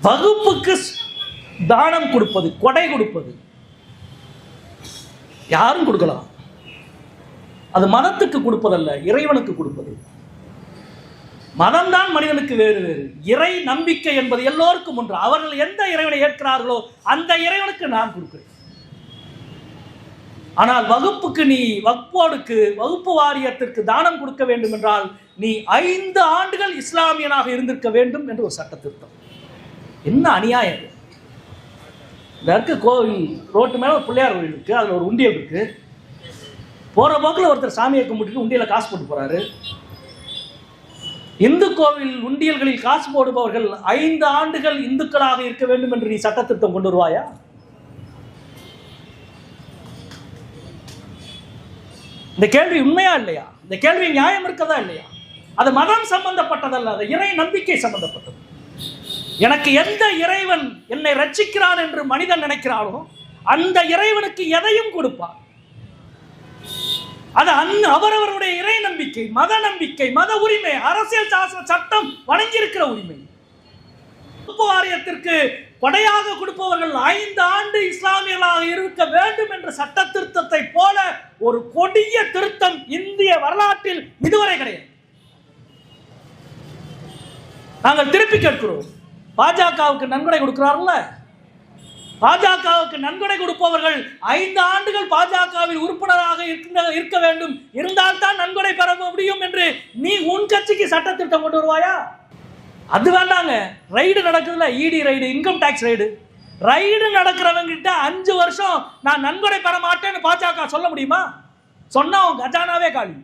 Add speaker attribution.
Speaker 1: வகுப்புக்கு தானம் கொடுப்பது, கொடை கொடுப்பது யாரும் கொடுக்கலாம். அது மதத்துக்கு கொடுப்பதல்ல, இறைவனுக்கு கொடுப்பது. மதம்தான் மனிதனுக்கு வேறு வேறு. இறை நம்பிக்கை என்பது எல்லோருக்கும் ஒன்று. அவர்கள் எந்த இறைவனை ஏற்கிறார்களோ அந்த இறைவனுக்கு நான் கொடுக்கிறேன். ஆனால் வகுப்புக்கு, நீ வகுப்பு வாரியத்திற்கு தானம் கொடுக்க வேண்டும் என்றால் நீ 5 ஆண்டுகள் இஸ்லாமியனாக இருந்திருக்க வேண்டும் என்று ஒரு சட்ட திருத்தம். என்ன அநியாயம்! இந்த இருக்க கோவில் ரோட்டு மேலே ஒரு பிள்ளையார் கோவில் இருக்கு, அதில் ஒரு உண்டியல் இருக்கு. போகிற போக்கில் ஒருத்தர் சாமியை கும்பிட்டு உண்டியலில் காசு போட்டு போறாரு. இந்து கோவில் உண்டியல்களில் காசு போடுபவர்கள் 5 ஆண்டுகள் இந்துக்களாக இருக்க வேண்டும் என்று நீ சட்ட திருத்தம் கொண்டு வருவாயா? இந்த கேள்வி உண்மையா இல்லையா? இந்த கேள்வி நியாயம் இருக்கதா இல்லையா? அது மதம் சம்பந்தப்பட்டதல்ல, அது இறை நம்பிக்கை சம்பந்தப்பட்டது. எனக்கு எந்த இறைவன் என்னை ரட்சிக்கிறான் என்று மனிதன் நினைக்கிறானோ அந்த இறைவனுக்கு எதையும் கொடுப்பான். அது அவரவருடைய இறை நம்பிக்கை, மத நம்பிக்கை, மத உரிமை, அரசியல் சாசன சட்டம் வழங்கியிருக்கிற உரிமை. வகுப்பு வாரியத்திற்கு கொடையாக கொடுப்பவர்கள் 5 ஆண்டு இஸ்லாமியர்களாக இருக்க வேண்டும் என்ற சட்ட திருத்தத்தை போல ஒரு கொடிய திருத்தம் இந்திய வரலாற்றில் இதுவரை கிடையாது. நாங்கள் திருப்பி கேட்கிறோம், பாஜகவுக்கு நன்கொடை கொடுக்கிறார்கள, பாஜகவுக்கு நன்கொடை கொடுப்பவர்கள் 5 ஆண்டுகள் பாஜகவில் உறுப்பினராக இருக்க வேண்டும், இருந்தால்தான் நன்கொடை பெற முடியும் என்று நீ உன் கட்சிக்கு சட்ட திட்டம் கொண்டு வருவாயா? அது வேண்டாங்க. ரைடு நடக்குதுல்ல, இடி ரைடு, இன்கம் டாக்ஸ் ரைடு நடக்கிறவங்க கிட்ட 5 வருஷம் நான் நன்கொடை பெற மாட்டேன்னு பாஜக சொல்ல முடியுமா? சொன்னா அவங்க கஜானாவே காலி.